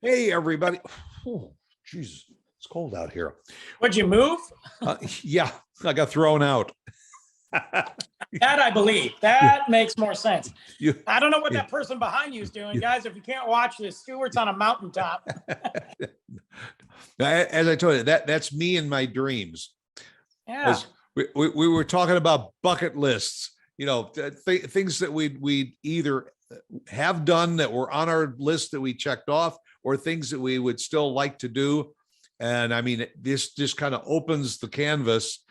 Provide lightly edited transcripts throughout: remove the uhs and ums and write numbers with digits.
Hey, everybody. Oh, Jesus, it's cold out here. Would you move? Yeah, I got thrown out. That I believe. That makes more sense. You, I don't know what that person behind you is doing. Guys, if you can't watch this, Stuart's on a mountaintop. as I told you, that's me and my dreams. Yeah. We were talking about bucket lists, things that we'd either have done that were on our list that we checked off, or things that we would still like to do. And I mean, this just kind of opens the canvas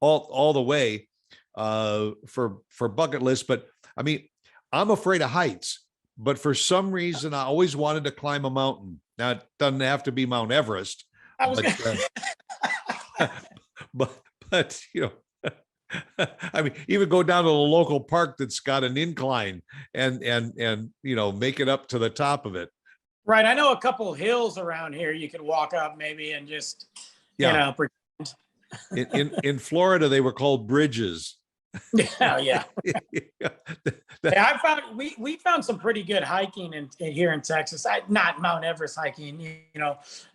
all the way for bucket lists. But I mean, I'm afraid of heights, but for some reason, I always wanted to climb a mountain. Now, it doesn't have to be Mount Everest, but I mean, even go down to the local park that's got an incline and make it up to the top of it. Right. I know a couple of hills around here you could walk up maybe and just, pretend. In Florida, they were called bridges. Yeah. I found we found some pretty good hiking in here in Texas. Not Mount Everest hiking,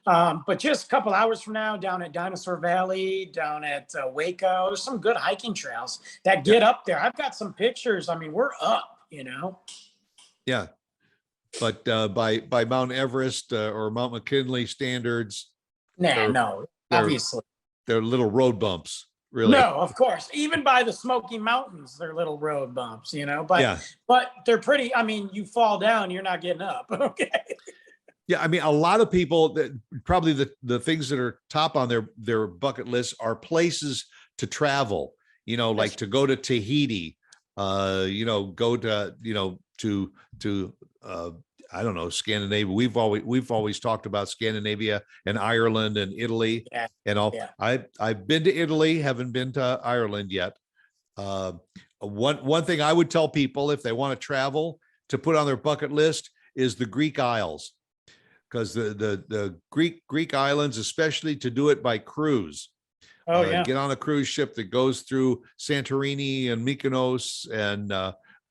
but just a couple hours from now, down at Dinosaur Valley, down at Waco, there's some good hiking trails that get up there. I've got some pictures. I mean, we're up, Yeah, but by Mount Everest or Mount McKinley standards, no, obviously they're little road bumps. Really? No, of course. Even by the Smoky Mountains, they're little road bumps, but they're pretty. I mean, you fall down, you're not getting up. Okay. Yeah. I mean, a lot of people that probably the things that are top on their bucket list are places to travel, like to go to Tahiti, go to I don't know, Scandinavia. We've always talked about Scandinavia and Ireland and Italy and all. Yeah. I've been to Italy, haven't been to Ireland yet. One thing I would tell people if they want to travel to put on their bucket list is the Greek Isles, because the Greek islands, especially to do it by cruise. Get on a cruise ship that goes through Santorini and Mykonos and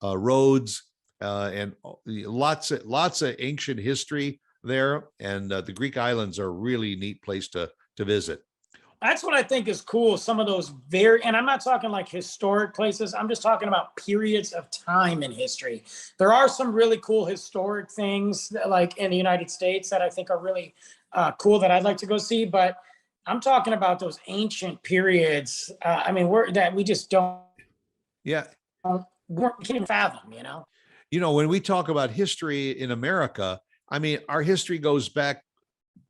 Rhodes. And lots of ancient history there, and the Greek islands are a really neat place to visit. That's what I think is cool. Some of those and I'm not talking like historic places. I'm just talking about periods of time in history. There are some really cool historic things that, like in the United States, that I think are really cool that I'd like to go see. But I'm talking about those ancient periods. I mean, we just don't. Yeah. We can't fathom, when we talk about history in America, I mean, our history goes back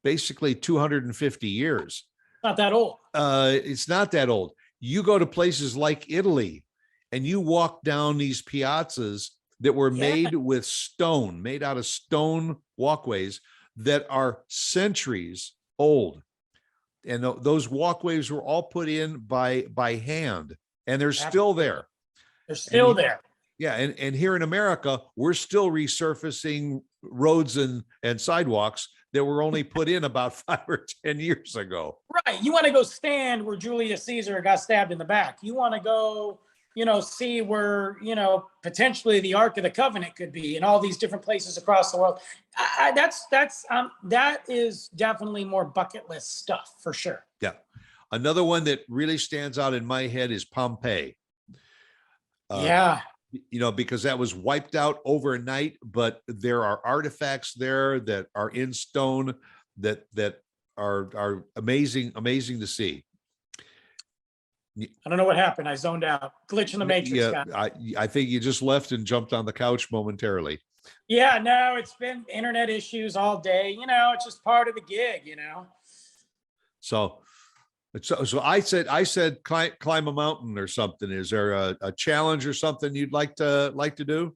basically 250 years. Not that old. It's not that old. You go to places like Italy and you walk down these piazzas that were made out of stone walkways that are centuries old. And those walkways were all put in by hand, and they're still there. They're still there. Yeah, and here in America, we're still resurfacing roads and sidewalks that were only put in about 5 or 10 years ago. Right. You want to go stand where Julius Caesar got stabbed in the back. You want to go, see where, potentially the Ark of the Covenant could be, and all these different places across the world. That is definitely more bucket list stuff for sure. Yeah. Another one that really stands out in my head is Pompeii. Because that was wiped out overnight, but there are artifacts there that are in stone that are amazing to see. I don't know what happened. I zoned out. Glitch in the matrix. Yeah, I think you just left and jumped on the couch momentarily. Yeah, no, it's been internet issues all day. It's just part of the gig, So I said climb a mountain or something. Is there a challenge or something you'd like to do?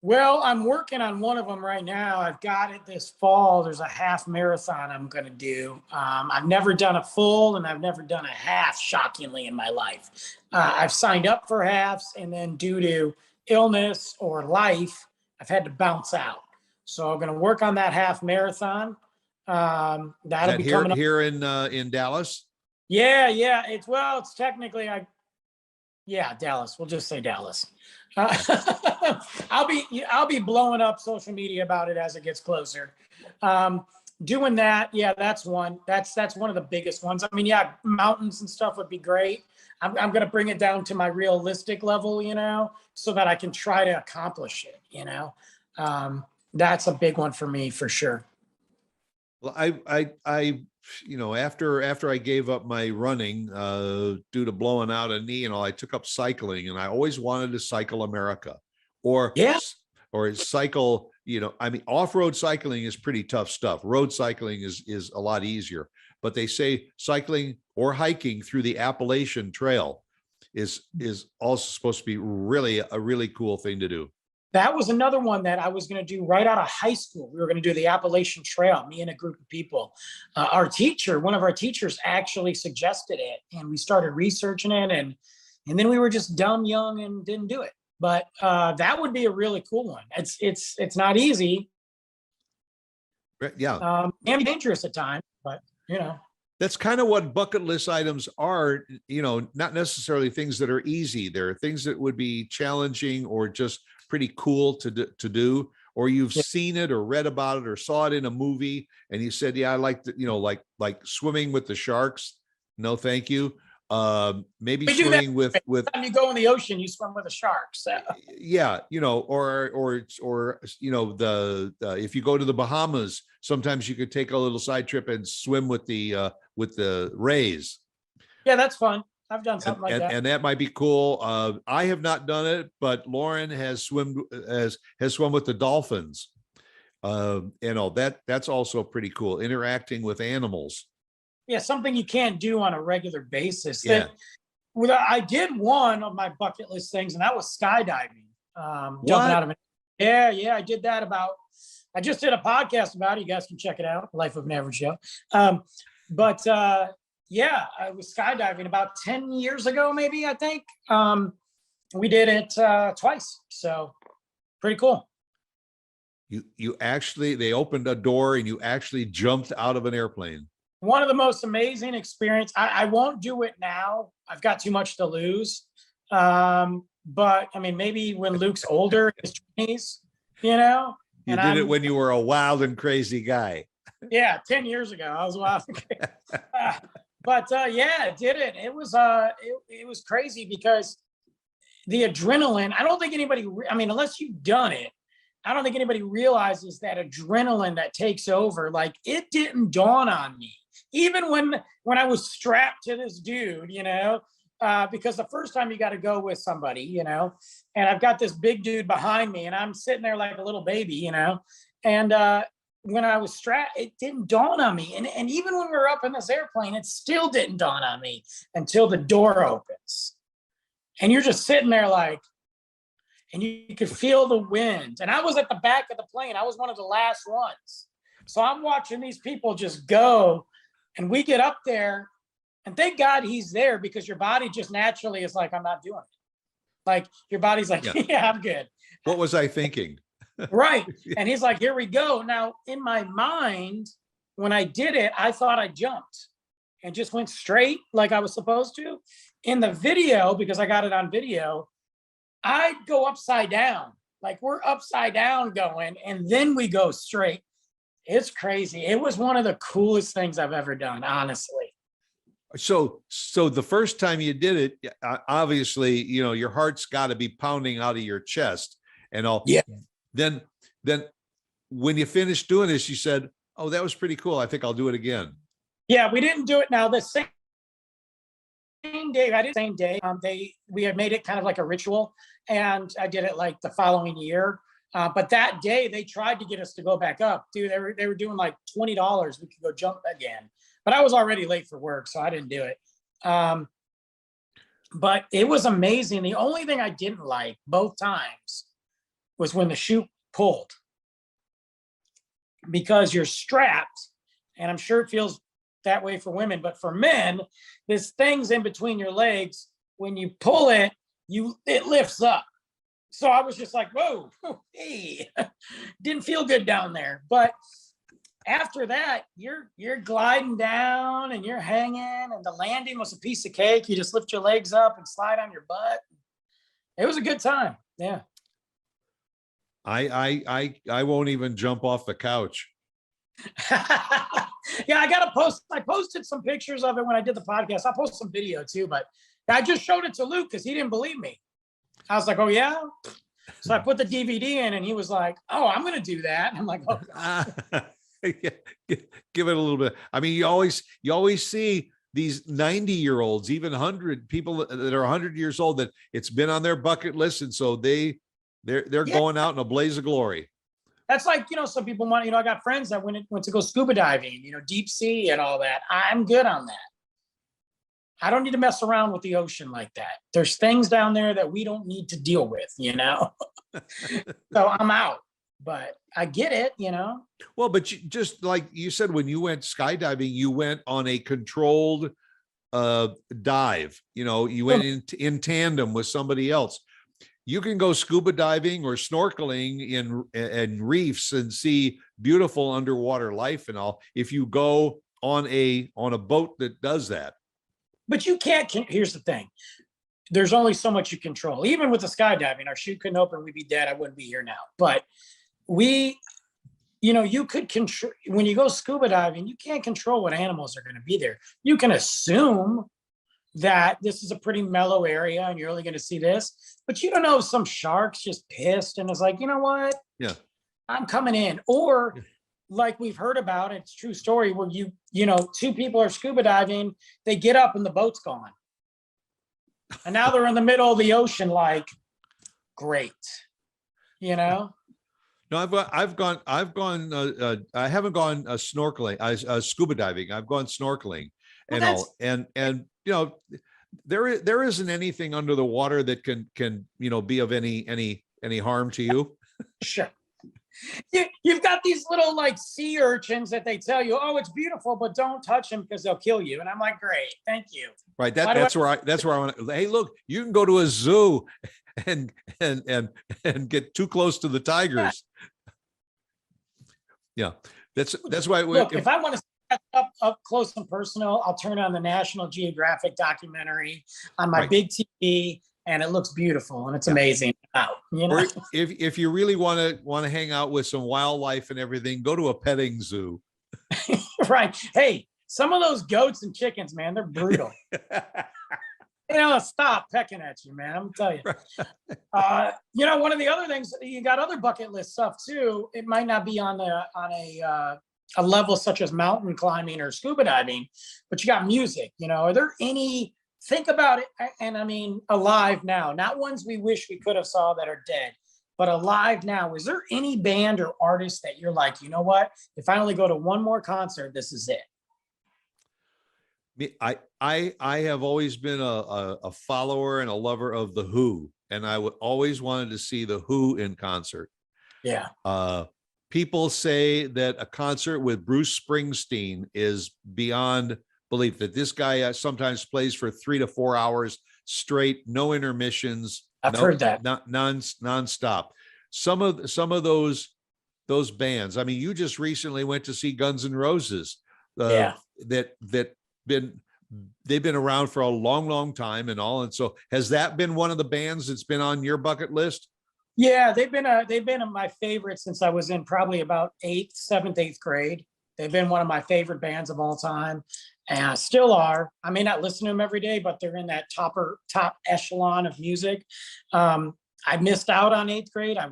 Well, I'm working on one of them right now. I've got it this fall. There's a half marathon I'm going to do. I've never done a full, and I've never done a half, shockingly, in my life. I've signed up for halves, and then due to illness or life, I've had to bounce out. So I'm going to work on that half marathon. That'll be coming up here in Dallas. Yeah. It's technically Yeah, Dallas. We'll just say Dallas. I'll be blowing up social media about it as it gets closer. Doing that, yeah, that's one. That's one of the biggest ones. I mean, yeah, mountains and stuff would be great. I'm going to bring it down to my realistic level, so that I can try to accomplish it. That's a big one for me for sure. Well, after I gave up my running due to blowing out a knee, I took up cycling, and I always wanted to cycle America, or cycle. I mean, off-road cycling is pretty tough stuff. Road cycling is a lot easier. But they say cycling or hiking through the Appalachian Trail is also supposed to be a really cool thing to do. That was another one that I was going to do right out of high school. We were going to do the Appalachian Trail, me and a group of people. One of our teachers actually suggested it, and we started researching it, and then we were just dumb young and didn't do it. But that would be a really cool one. It's not easy. Yeah. And dangerous at times, but that's kind of what bucket list items are, not necessarily things that are easy. There are things that would be challenging or just pretty cool to do, or you've seen it or read about it or saw it in a movie and you said, yeah, I like to, like swimming with the sharks. No, thank you. Maybe swimming with when you go in the ocean, you swim with a shark. So yeah, or if you go to the Bahamas, sometimes you could take a little side trip and swim with the rays. Yeah, that's fun. I've done something like that, and that might be cool. I have not done it, but Lauren has swum with the dolphins. That's also pretty cool. Interacting with animals. Yeah, something you can't do on a regular basis. Yeah. I did one of my bucket list things, and that was skydiving. Jumping out of it. Yeah, I did that I just did a podcast about it. You guys can check it out, Life of an Average Joe. Yeah, I was skydiving about 10 years ago, maybe, I think. We did it twice, so pretty cool. They opened a door and you actually jumped out of an airplane. One of the most amazing experience. I won't do it now. I've got too much to lose. But I mean, maybe when Luke's older, his 20s, You did it when you were a wild and crazy guy. Yeah, 10 years ago, I was wild. Yeah, I did it. It was crazy because the adrenaline, I don't think anybody, unless you've done it, I don't think anybody realizes that adrenaline that takes over. Like, it didn't dawn on me. Even when I was strapped to this dude, because the first time you got to go with somebody, and I've got this big dude behind me and I'm sitting there like a little baby, and when I was strapped, it didn't dawn on me. And even when we were up in this airplane, it still didn't dawn on me until the door opens. And you're just sitting there and you could feel the wind. And I was at the back of the plane. I was one of the last ones. So I'm watching these people just go, and we get up there, and thank God he's there, because your body just naturally is like, I'm not doing it. Like, your body's like, yeah, I'm good. What was I thinking? Right. And he's like, here we go. Now, in my mind, when I did it, I thought I jumped and just went straight like I was supposed to. In the video, because I got it on video, I'd go upside down. Like, we're upside down going, and then we go straight. It's crazy. It was one of the coolest things I've ever done, honestly. So the first time you did it, obviously, your heart's got to be pounding out of your chest and all. Yeah. Then when you finished doing this, you said, oh, that was pretty cool. I think I'll do it again. Yeah, we didn't do it now. The same day, I did the same day. We had made it kind of like a ritual, and I did it like the following year. But that day they tried to get us to go back up. Dude, they were doing like $20. We could go jump again. But I was already late for work, so I didn't do it. But it was amazing. The only thing I didn't like both times was when the chute pulled, because you're strapped, and I'm sure it feels that way for women, but for men, there's things in between your legs. When you pull it, it lifts up. So I was just like, whoa, hey, didn't feel good down there. But after that, you're gliding down and you're hanging, and the landing was a piece of cake. You just lift your legs up and slide on your butt. It was a good time. Yeah. I won't even jump off the couch. Yeah, I gotta post. I posted some pictures of it when I did the podcast. I'll post some video too, but I just showed it to Luke because he didn't believe me. I was like, "Oh yeah." So I put the DVD in, and he was like, "Oh, I'm gonna do that." And I'm like, "Oh." Give it a little bit. I mean, you always see these 90-year-olds, even 100 people that are 100 years old, that it's been on their bucket list, and so they're going out in a blaze of glory. That's like, some people want, I got friends that went to go scuba diving, deep sea and all that. I'm good on that. I don't need to mess around with the ocean like that. There's things down there that we don't need to deal with, So I'm out, but I get it, Well, but just like you said, when you went skydiving, you went on a controlled dive, you went in tandem with somebody else. You can go scuba diving or snorkeling in reefs and see beautiful underwater life and all, if you go on a boat that does that. But you can't. Here's the thing: there's only so much you control. Even with the skydiving, our chute couldn't open; we'd be dead. I wouldn't be here now. But you could control when you go scuba diving. You can't control what animals are going to be there. You can assume that this is a pretty mellow area and you're only going to see this, but you don't know if some shark's just pissed and is like, you know what? Yeah, I'm coming in. Or like we've heard about, it's a true story where two people are scuba diving, they get up and the boat's gone. And now they're in the middle of the ocean, like, great. No, I've gone. I haven't gone snorkeling, scuba diving. I've gone snorkeling and all, and there isn't anything under the water that can be of any harm to you. Sure. You've got these little like sea urchins that they tell you, oh, it's beautiful, but don't touch them because they'll kill you. And I'm like, great, thank you. Right. That's where I want to. Hey, look, you can go to a zoo and get too close to the tigers. Yeah. That's why. Look, if I want to up close and personal, I'll turn on the National Geographic documentary on my big TV, and it looks beautiful and it's amazing. Or if you really want to hang out with some wildlife and everything, go to a petting zoo. Right. Hey, some of those goats and chickens, man, they're brutal. Stop pecking at you, man. I'm gonna tell you. One of the other things, you got other bucket list stuff too. It might not be on a level such as mountain climbing or scuba diving, but you got music. Are there any? Think about it, and I mean alive now, not ones we wish we could have saw that are dead, but alive now. Is there any band or artist that you're like, you know what? If I only go to one more concert, this is it. I have always been a follower and a lover of the Who, and I would always wanted to see the Who in concert. Yeah. People say that a concert with Bruce Springsteen is beyond belief, that this guy sometimes plays for 3 to 4 hours straight, no intermissions. I've heard that. Nonstop. Some of those bands. I mean, you just recently went to see Guns N' Roses. They've been around for a long time and all. And so has that been one of the bands that's been on your bucket list? Yeah, they've been my favorite since I was in probably about 8th grade. They've been one of my favorite bands of all time, and still are. I may not listen to them every day, but they're in that top echelon of music. I missed out on 8th grade. I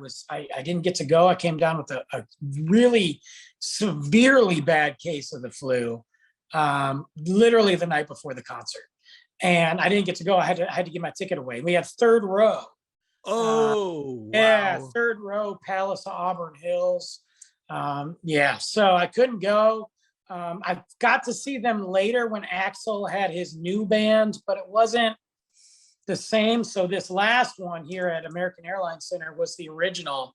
didn't get to go. I came down with a really severely bad case of the flu, literally the night before the concert, and I didn't get to go. I had to get my ticket away. We had third row. Oh, yeah, wow. Third row, Palace of Auburn Hills. So I couldn't go. I got to see them later when Axl had his new band, but it wasn't the same. So this last one here at American Airlines Center was the original,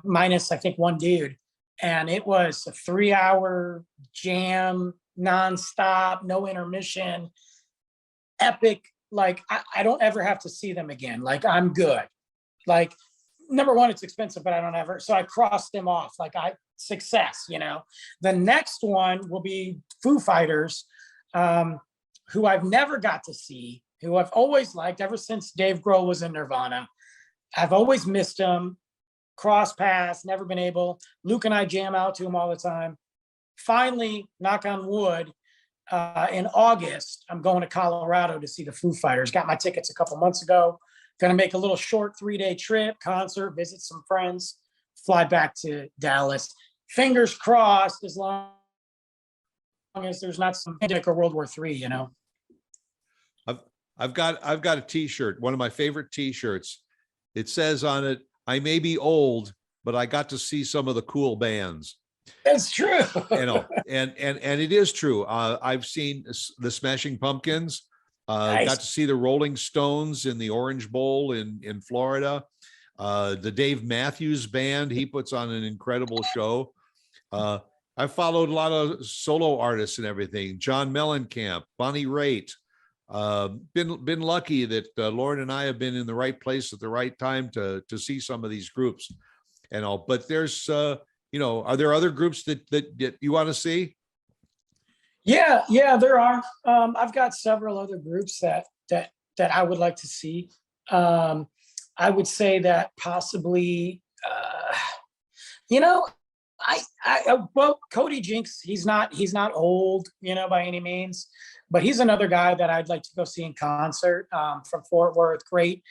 minus I think one dude, and it was a 3-hour jam, nonstop, no intermission, epic. Like I don't ever have to see them again. Like I'm good. Like number one, it's expensive, but I don't ever. So I crossed them off. Like success, you know. The next one will be Foo Fighters, who I've never got to see, who I've always liked ever since Dave Grohl was in Nirvana. I've always missed them. Cross paths, never been able. Luke and I jam out to them all the time. Finally, knock on wood, in August, I'm going to Colorado to see the Foo Fighters. Got my tickets a couple months ago. Going to make a little short 3-day trip, concert, visit some friends, fly back to Dallas. Fingers crossed, as long as there's not some pandemic or World War III, you know. I've got a T-shirt, one of my favorite T-shirts. It says on it, "I may be old, but I got to see some of the cool bands." That's true. You know, and it is true. I've seen the Smashing Pumpkins. Nice. Got to see the Rolling Stones in the Orange Bowl in Florida. The Dave Matthews Band, he puts on an incredible show. I followed a lot of solo artists and everything. John Mellencamp, Bonnie Raitt. Been lucky that Lauren and I have been in the right place at the right time to see some of these groups and all. But there's you know, are there other groups that you want to see? Yeah, there are. I've got several other groups that I would like to see. I would say that possibly, you know, well, Cody Jinks, he's not old, you know, by any means, but he's another guy that I'd like to go see in concert, from Fort Worth. Great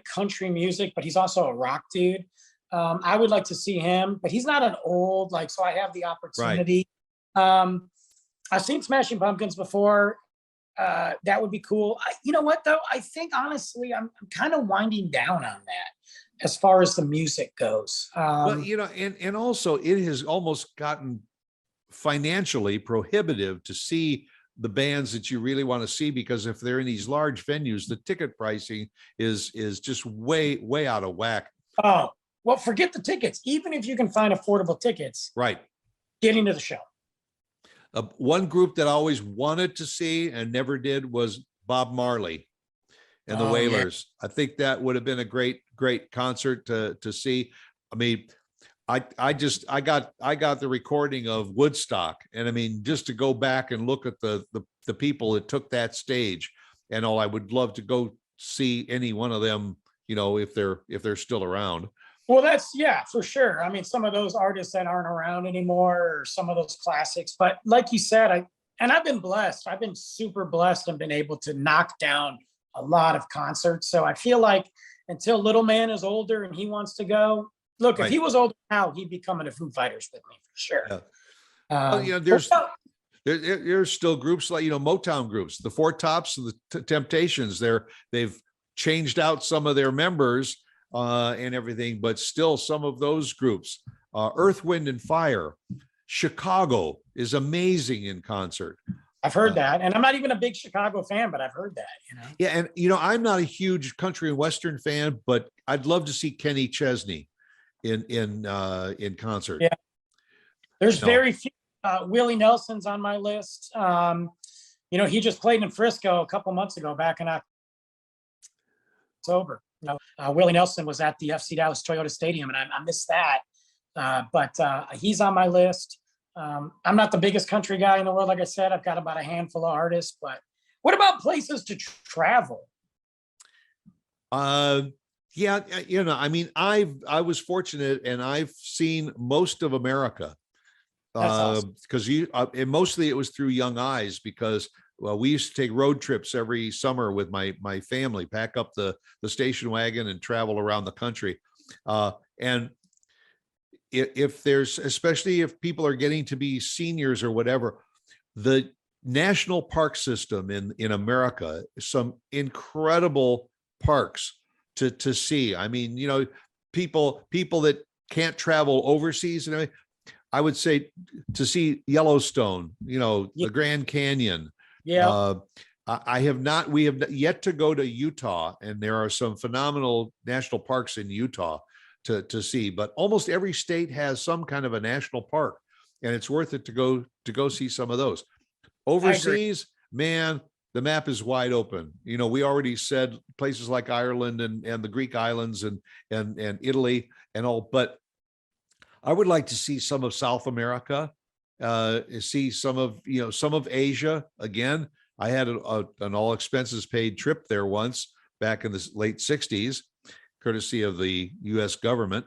country music, but he's also a rock dude. I would like to see him, but he's not an old, like, so I have the opportunity. Right. I've seen Smashing Pumpkins before. That would be cool. You know what, though? I think, honestly, I'm kind of winding down on that as far as the music goes. Well, you know, and also it has almost gotten financially prohibitive to see the bands that you really want to see, because if they're in these large venues, the ticket pricing is just way out of whack. Oh, well, forget the tickets. Even if you can find affordable tickets, right, getting to the show. One group that I always wanted to see and never did was Bob Marley and the Wailers. Yeah. I think that would have been a great concert to see. I mean, I got the recording of Woodstock, and I mean, just to go back and look at the people that took that stage and all, I would love to go see any one of them, you know, if they're still around. Well, that's, yeah, for sure. I mean, some of those artists that aren't around anymore, or some of those classics, but like you said, I've been blessed. I've been super blessed and been able to knock down a lot of concerts. So I feel like until little man is older and he wants to go, look, if he was older now, he'd be coming to Foo Fighters with me for sure. Yeah. Well, you know, there's still groups like, you know, Motown groups, the Four Tops and the Temptations. They've changed out some of their members and everything, but still some of those groups, Earth, Wind and Fire, Chicago is amazing in concert. I've heard that, and I'm not even a big Chicago fan, but I've heard that, you know. Yeah, and you know, I'm not a huge country and western fan, but I'd love to see Kenny Chesney in concert. Yeah, there's very few. Willie Nelson's on my list. You know, he just played in Frisco a couple months ago, back in October. You know, Willie Nelson was at the FC Dallas Toyota Stadium, and I missed that. But he's on my list. I'm not the biggest country guy in the world. Like I said, I've got about a handful of artists, but what about places to travel? Yeah, you know, I mean, I was fortunate and I've seen most of America. Awesome. Because and mostly it was through Young Eyes, because we used to take road trips every summer with my family, pack up the station wagon and travel around the country. And if there's, especially if people are getting to be seniors or whatever, the national park system in America, some incredible parks to see. I mean, you know, people that can't travel overseas and everything, I would say to see Yellowstone, you know, the Grand Canyon. Yeah. We have yet to go to Utah, and there are some phenomenal national parks in Utah to see, but almost every state has some kind of a national park, and it's worth it to go see some of those. Overseas, man, the map is wide open. You know, we already said places like Ireland and the Greek islands and Italy and all, but I would like to see some of South America, see some of, you know, some of Asia. Again, I had an all expenses paid trip there once back in the late 60s, courtesy of the US government.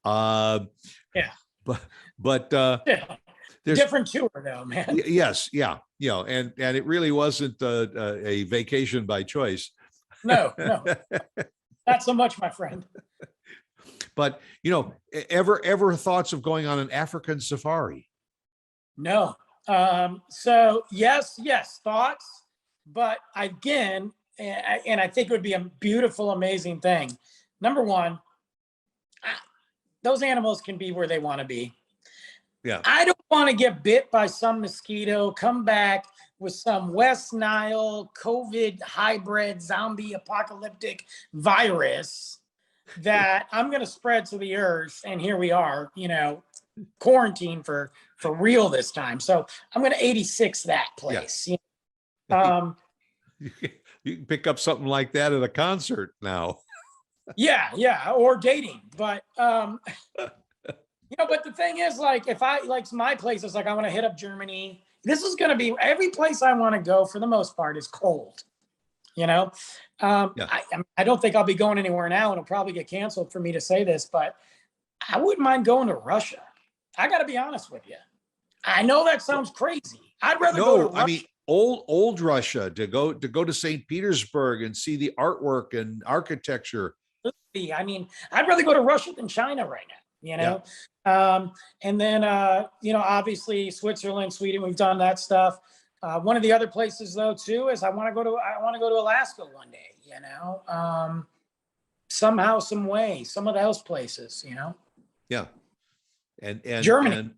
Yeah. But Yeah. there's Different tour though, man. yes, yeah, you know, and it really wasn't a vacation by choice. No, not so much, my friend. But you know, ever thoughts of going on an African safari? No. So yes, thoughts, but again, and I think it would be a beautiful, amazing thing. Number one, those animals can be where they want to be. Yeah. I don't want to get bit by some mosquito, come back with some West Nile COVID hybrid zombie apocalyptic virus that I'm going to spread to the earth. And here we are, you know, quarantine for real this time. So I'm going to 86 that place. Yeah. You know? You can pick up something like that at a concert now. Yeah, or dating. But you know, but the thing is, like, if I like my place is like, I want to hit up Germany. This is going to be every place I want to go for the most part is cold. You know, I don't think I'll be going anywhere now, and it'll probably get canceled for me to say this, but I wouldn't mind going to Russia. I got to be honest with you. I know that sounds crazy. I'd rather go to Russia. I mean, old Russia, to go to St. Petersburg and see the artwork and architecture. I mean, I'd rather go to Russia than China right now. You know, and then you know, obviously Switzerland, Sweden, we've done that stuff. One of the other places though too is I want to go to Alaska one day. You know, somehow, some way, some of those places. You know. Yeah, and Germany. And,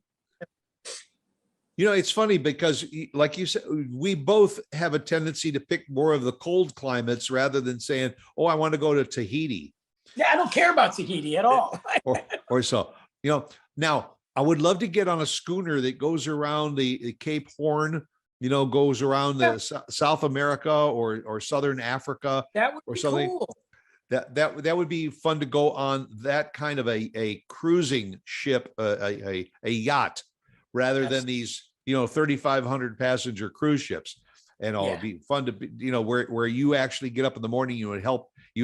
you know, it's funny because, like you said, we both have a tendency to pick more of the cold climates rather than saying, "Oh, I want to go to Tahiti." Yeah, I don't care about Tahiti at all. or so, you know, now I would love to get on a schooner that goes around the Cape Horn, you know, goes around the South America or Southern Africa. That would or be something. cool. That would be fun to go on that kind of a cruising ship, a yacht, rather than these, you know, 3,500 passenger cruise ships. And it'd be fun to be, you know, where you actually get up in the morning, you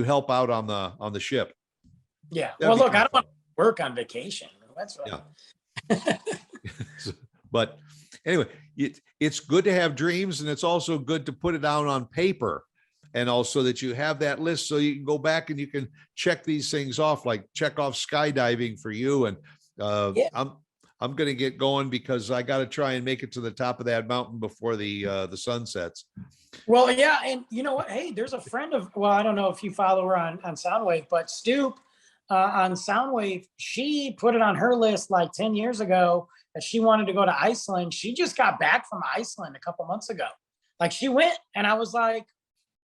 help out on the ship. Yeah. Well, look, I don't want to work on vacation. That's right. Yeah. But anyway, it's good to have dreams, and it's also good to put it down on paper, and also that you have that list so you can go back and you can check these things off, like check off skydiving for you. And I'm going to get going because I got to try and make it to the top of that mountain before the sun sets. Well, yeah. And you know what? Hey, there's a friend of, well, I don't know if you follow her on Soundwave, but Stoop on Soundwave, she put it on her list like 10 years ago that she wanted to go to Iceland. She just got back from Iceland a couple months ago. Like she went, and I was like,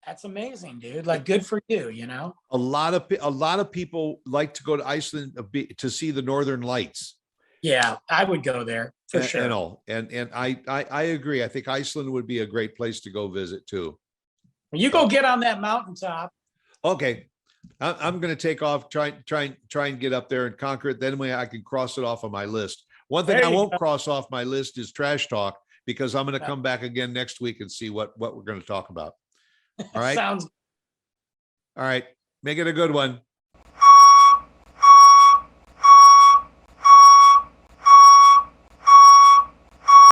that's amazing, dude. Like, good for you, you know? A lot of people like to go to Iceland to see the Northern Lights. Yeah, I would go there for sure. And I agree. I think Iceland would be a great place to go visit too. You go get on that mountaintop. Okay, I'm going to take off, try and get up there and conquer it. Then I can cross it off on my list. One thing I won't cross off my list is Trash Talk, because I'm going to come back again next week and see what we're going to talk about. All right. Sounds. All right. Make it a good one.